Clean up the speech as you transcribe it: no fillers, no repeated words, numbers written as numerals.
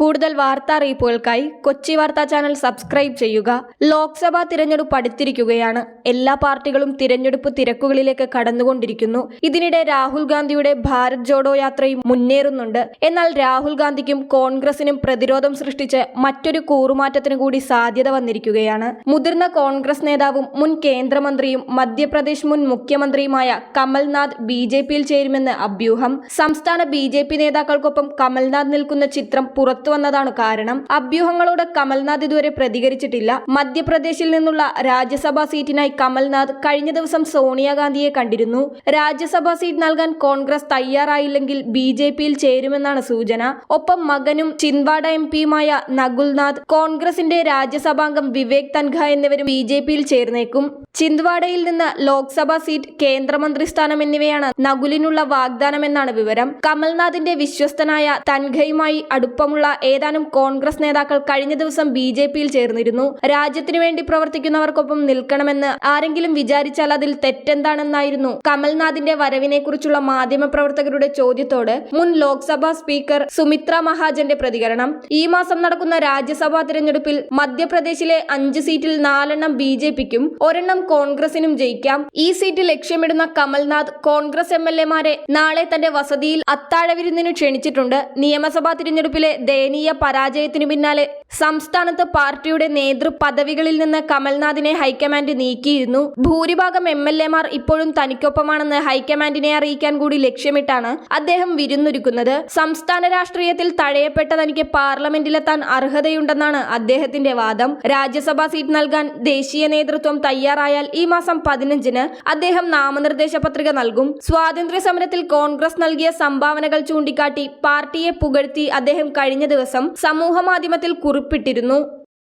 കൂടുതൽ വാർത്താ അറിയിപ്പുകൾക്കായി കൊച്ചി വാർത്താ ചാനൽ സബ്സ്ക്രൈബ് ചെയ്യുക. ലോക്സഭാ തിരഞ്ഞെടുപ്പ് അടുത്തിരിക്കുകയാണ്. എല്ലാ പാർട്ടികളും തിരഞ്ഞെടുപ്പ് തിരക്കുകളിലേക്ക് കടന്നുകൊണ്ടിരിക്കുന്നു. ഇതിനിടെ രാഹുൽ ഗാന്ധിയുടെ ഭാരത് ജോഡോ യാത്രയും മുന്നേറുന്നുണ്ട്. എന്നാൽ രാഹുൽ ഗാന്ധിക്കും കോൺഗ്രസിനും പ്രതിരോധം സൃഷ്ടിച്ച് മറ്റൊരു കൂറുമാറ്റത്തിനു കൂടി സാധ്യത വന്നിരിക്കുകയാണ്. മുതിർന്ന കോൺഗ്രസ് നേതാവും മുൻ കേന്ദ്രമന്ത്രിയും മധ്യപ്രദേശ് മുൻ മുഖ്യമന്ത്രിയുമായ കമൽനാഥ് ബിജെപിയിൽ ചേരുമെന്ന് അഭ്യൂഹം. സംസ്ഥാന ബിജെപി നേതാക്കൾക്കൊപ്പം കമൽനാഥ് നിൽക്കുന്ന ചിത്രം പുറത്തു വന്നതാണ് കാരണം. അഭ്യൂഹങ്ങളോട് കമൽനാഥ് ഇതുവരെ പ്രതികരിച്ചിട്ടില്ല. മധ്യപ്രദേശിൽ നിന്നുള്ള രാജ്യസഭാ സീറ്റിനായി കമൽനാഥ് കഴിഞ്ഞ ദിവസം സോണിയാഗാന്ധിയെ കണ്ടിരുന്നു. രാജ്യസഭാ സീറ്റ് നൽകാൻ കോൺഗ്രസ് തയ്യാറായില്ലെങ്കിൽ ബിജെപിയിൽ ചേരുമെന്നാണ് സൂചന. ഒപ്പം മകനും ചിന്ദ്വാഡ എംപിയുമായ നകുൽനാഥ്, കോൺഗ്രസിന്റെ രാജ്യസഭാംഗം വിവേക് തൻഖ എന്നിവരും ബിജെപിയിൽ ചേർന്നേക്കും. ചിന്ദ്വാഡയിൽ നിന്ന് ലോക്സഭാ സീറ്റ്, കേന്ദ്രമന്ത്രി സ്ഥാനം എന്നിവയാണ് നകുലിനുള്ള വാഗ്ദാനമെന്നാണ് വിവരം. കമൽനാഥിന്റെ വിശ്വസ്തനായ തൻഖയുമായി അടുപ്പമുള്ള ഏതാനും കോൺഗ്രസ് നേതാക്കൾ കഴിഞ്ഞ ദിവസം ബിജെപിയിൽ ചേർന്നിരുന്നു. രാജ്യത്തിനു വേണ്ടി പ്രവർത്തിക്കുന്നവർക്കൊപ്പം നിൽക്കണമെന്ന് ആരെങ്കിലും വിചാരിച്ചാൽ അതിൽ തെറ്റെന്താണെന്നായിരുന്നു കമൽനാഥിന്റെ വരവിനെക്കുറിച്ചുള്ള മാധ്യമപ്രവർത്തകരുടെ ചോദ്യത്തോട് മുൻ ലോക്സഭാ സ്പീക്കർ സുമിത്ര മഹാജന്റെ പ്രതികരണം. ഈ മാസം നടക്കുന്ന രാജ്യസഭാ തിരഞ്ഞെടുപ്പിൽ മധ്യപ്രദേശിലെ 5 സീറ്റിൽ 4 ബിജെപിക്കും 1 കോൺഗ്രസിനും ജയിക്കാം. ഈ സീറ്റ് ലക്ഷ്യമിടുന്ന കമൽനാഥ് കോൺഗ്രസ് MLA-മാരെ നാളെ തന്റെ വസതിയിൽ അത്താഴവിരുന്നിനു ക്ഷണിച്ചിട്ടുണ്ട്. നിയമസഭാ തിരഞ്ഞെടുപ്പിലെ ദയനീയ പരാജയത്തിനു പിന്നാലെ സംസ്ഥാനത്ത് പാർട്ടിയുടെ നേതൃപദവികളിൽ നിന്ന് കമൽനാഥിനെ ഹൈക്കമാൻഡ് നീക്കിയിരുന്നു. ഭൂരിഭാഗം MLA-മാർ ഇപ്പോഴും തനിക്കൊപ്പമാണെന്ന് ഹൈക്കമാൻഡിനെ അറിയിക്കാൻ കൂടി ലക്ഷ്യമിട്ടാണ് അദ്ദേഹം വിരുന്നൊരുക്കുന്നത്. സംസ്ഥാന രാഷ്ട്രീയത്തിൽ തഴയപ്പെട്ട തനിക്ക് പാർലമെന്റിലെത്താൻ അർഹതയുണ്ടെന്നാണ് അദ്ദേഹത്തിന്റെ വാദം. രാജ്യസഭാ സീറ്റ് നൽകാൻ ദേശീയ നേതൃത്വം തയ്യാറായാൽ ഈ മാസം 15-ന് അദ്ദേഹം നാമനിർദ്ദേശ പത്രിക നൽകും. സ്വാതന്ത്ര്യ സമരത്തിൽ കോൺഗ്രസ് നൽകിയ സംഭാവനകൾ ചൂണ്ടിക്കാട്ടി പാർട്ടിയെ പുകഴ്ത്തി അദ്ദേഹം കഴിഞ്ഞ ദിവസം സമൂഹ മാധ്യമത്തിൽ കുറിപ്പിട്ടിരുന്നു.